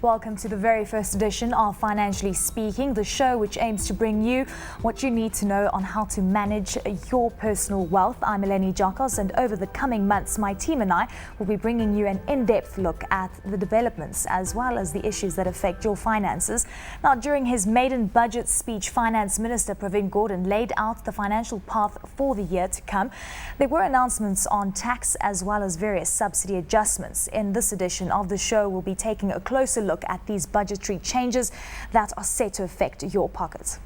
Welcome to the very first edition of Financially Speaking, the show which aims to bring you what you need to know on how to manage your personal wealth. I'm Eleni Jakos, and over the coming months, my team and I will be bringing you an in-depth look at the developments as well as the issues that affect your finances. Now, during his maiden budget speech, Finance Minister Pravin Gordhan laid out the financial path for the year to come. There were announcements on tax as well as various subsidy adjustments. In this edition of the show, we'll be taking a closer look at these budgetary changes that are set to affect your pockets.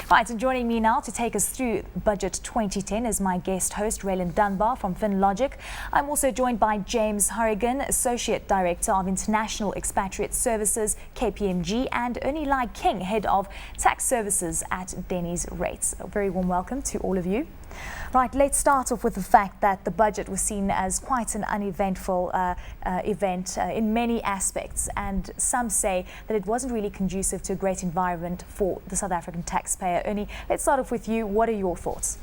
Right, and joining me now to take us through Budget 2010 is my guest host, Raylan Dunbar from FinLogic. I'm also joined by James Horrigan, Associate Director of International Expatriate Services, KPMG, and Ernie Lai King, Head of Tax Services at Denny's Rates. A very warm welcome to all of you. Right, let's start off with the fact that the budget was seen as quite an uneventful event in many aspects, and some say that it wasn't really conducive to a great environment for the South African taxpayer. Ernie, let's start off with you. What are your thoughts?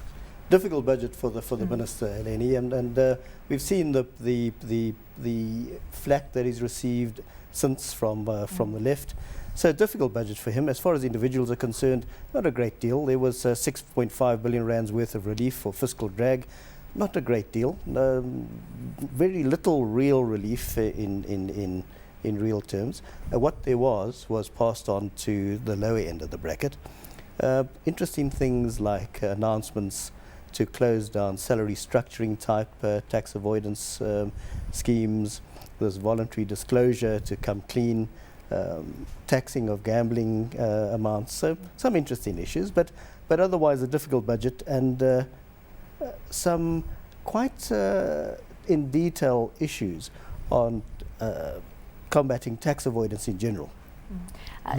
Difficult budget for the minister, Eleni, and we've seen the flack that he's received since from the left. So difficult budget for him. As far as individuals are concerned, not a great deal. There was 6.5 billion rands worth of relief for fiscal drag. Not a great deal. Very little real relief in real terms. What there was passed on to the lower end of the bracket. Interesting things like announcements to close down salary structuring type tax avoidance schemes. There's voluntary disclosure to come clean. Taxing of gambling amounts, so some interesting issues, but otherwise a difficult budget and some quite in detail issues on combating tax avoidance in general.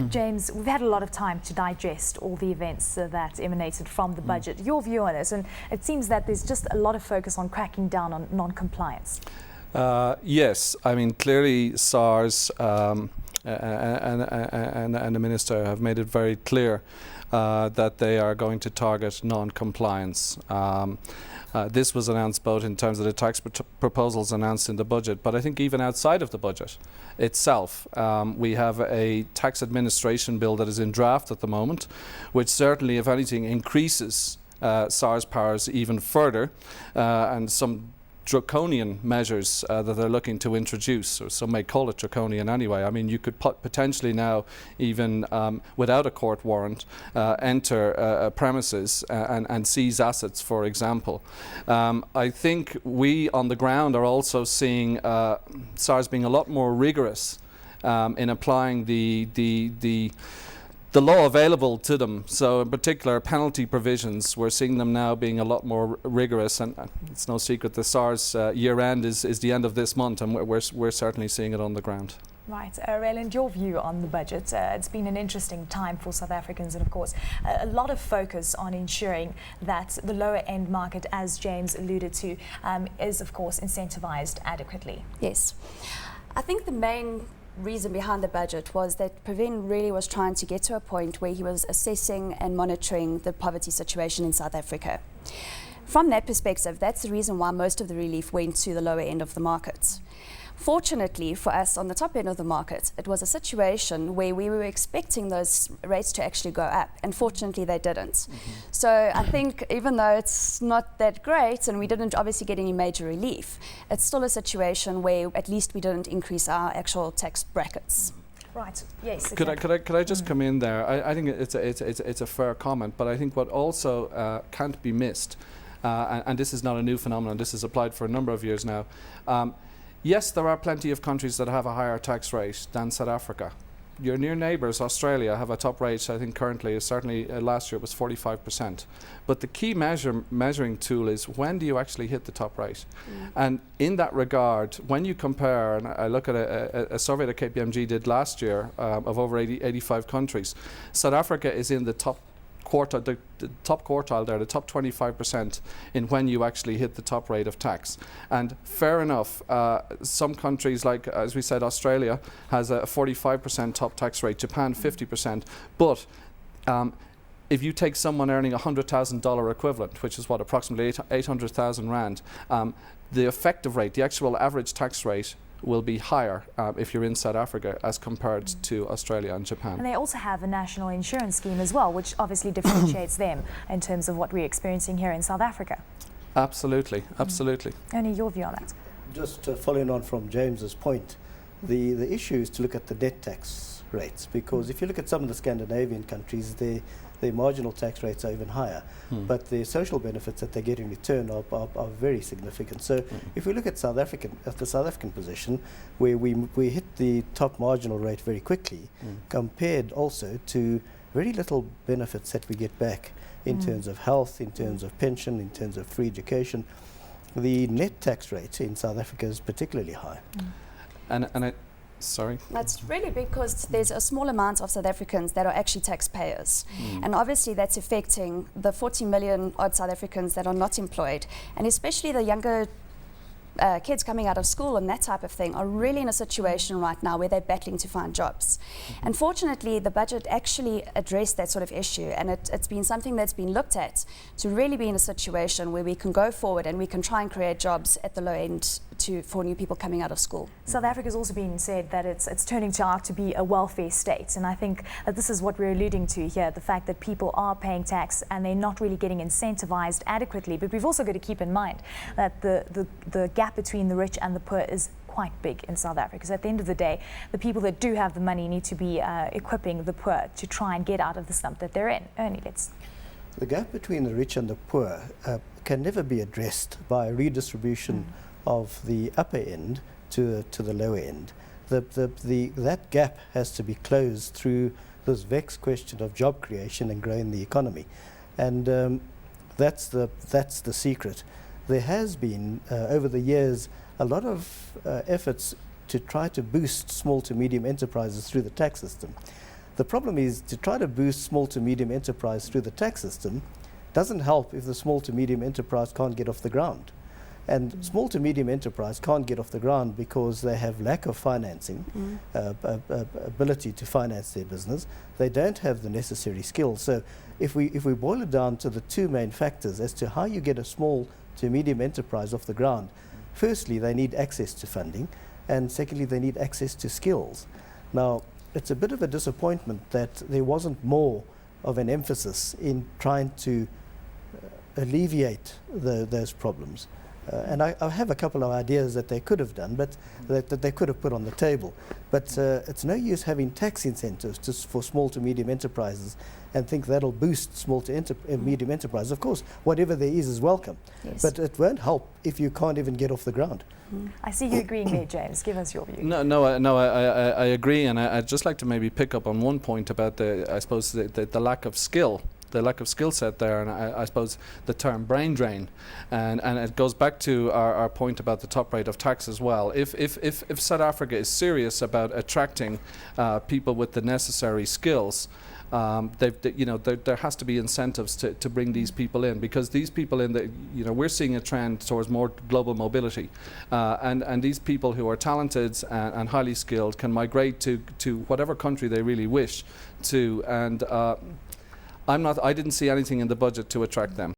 James, we've had a lot of time to digest all the events that emanated from the budget. Your view on it, and it seems that there's just a lot of focus on cracking down on non-compliance. Yes, I mean clearly SARS and the Minister have made it very clear that they are going to target non-compliance. This was announced both in terms of the tax proposals announced in the budget, but I think even outside of the budget itself, we have a tax administration bill that is in draft at the moment, which certainly, if anything, increases SARS powers even further, and some draconian measures that they're looking to introduce, or some may call it draconian anyway. I mean, you could potentially now, even without a court warrant, enter premises and seize assets, for example. I think we on the ground are also seeing SARS being a lot more rigorous in applying the law available to them. So in particular, penalty provisions, we're seeing them now being a lot more rigorous, and it's no secret the SARS year end is the end of this month, and we're certainly seeing it on the ground. Right, Raylan, your view on the budget. It's been an interesting time for South Africans, and of course a lot of focus on ensuring that the lower end market, as James alluded to, is of course incentivized adequately. Yes, I think the main reason behind the budget was that Pravin really was trying to get to a point where he was assessing and monitoring the poverty situation in South Africa. From that perspective, that's the reason why most of the relief went to the lower end of the market. Fortunately for us on the top end of the market, it was a situation where we were expecting those rates to actually go up, and fortunately they didn't. So I think even though it's not that great and we didn't obviously get any major relief, it's still a situation where at least we didn't increase our actual tax brackets. Right. Yes. Could I just come in there? I think it's a fair comment, but I think what also can't be missed, and this is not a new phenomenon. This is applied for a number of years now. Yes, there are plenty of countries that have a higher tax rate than South Africa. Your near neighbours, Australia, have a top rate, I think currently, certainly last year it was 45%. But the key measuring tool is when do you actually hit the top rate? And in that regard, when you compare, and I look at a survey that KPMG did last year of over 85 countries, South Africa is in the top quartile, the top quartile there, the top 25% in when you actually hit the top rate of tax. And fair enough, some countries like, as we said, Australia has a 45% top tax rate, Japan 50%, but if you take someone earning $100,000 equivalent, which is what, approximately 800,000 rand, the effective rate, the actual average tax rate will be higher if you're in South Africa as compared to Australia and Japan. And they also have a national insurance scheme as well, which obviously differentiates them in terms of what we're experiencing here in South Africa. Absolutely, absolutely. Only your view on that? Just following on from James's point, the issue is to look at the debt tax rates, because if you look at some of the Scandinavian countries, their marginal tax rates are even higher, but the social benefits that they get in return are very significant. So if we look at the South African position, where we hit the top marginal rate very quickly, compared also to very little benefits that we get back in terms of health, in terms of pension, in terms of free education, the net tax rate in South Africa is particularly high. Sorry? That's really because there's a small amount of South Africans that are actually taxpayers. And obviously that's affecting the 40 million odd South Africans that are not employed. And especially the younger kids coming out of school and that type of thing are really in a situation right now where they're battling to find jobs. Unfortunately, the budget actually addressed that sort of issue, and it's been something that's been looked at to really be in a situation where we can go forward and we can try and create jobs at the low end for new people coming out of school. South Africa's also been said that it's turning out to be a welfare state, and I think that this is what we're alluding to here, the fact that people are paying tax and they're not really getting incentivized adequately. But we've also got to keep in mind that the gap between the rich and the poor is quite big in South Africa. So at the end of the day, the people that do have the money need to be equipping the poor to try and get out of the slump that they're in. Ernie, the gap between the rich and the poor can never be addressed by a redistribution of the upper end to the lower end. That gap has to be closed through this vexed question of job creation and growing the economy, and that's the secret. There has been over the years a lot of efforts to try to boost small to medium enterprises through the tax system. The problem is, to try to boost small to medium enterprise through the tax system doesn't help if the small to medium enterprise can't get off the ground. And small to medium enterprise can't get off the ground because they have lack of financing, ability to finance their business. They don't have the necessary skills. So if we boil it down to the two main factors as to how you get a small to medium enterprise off the ground, firstly, they need access to funding, and secondly, they need access to skills. Now, it's a bit of a disappointment that there wasn't more of an emphasis in trying to alleviate those problems. And I have a couple of ideas that they could have done, but that they could have put on the table. But it's no use having tax incentives for small to medium enterprises and think that'll boost small to medium enterprises. Of course, whatever there is welcome, but it won't help if you can't even get off the ground. I see you agreeing there, James. Give us your view. I agree, and I'd just like to maybe pick up on one point about the lack of skill. The lack of skill set there, and I suppose the term brain drain, and it goes back to our point about the top rate of tax as well. If South Africa is serious about attracting people with the necessary skills, there has to be incentives to bring these people in, because these people we're seeing a trend towards more global mobility, and these people who are talented and highly skilled can migrate to whatever country they really wish to, and I didn't see anything in the budget to attract them.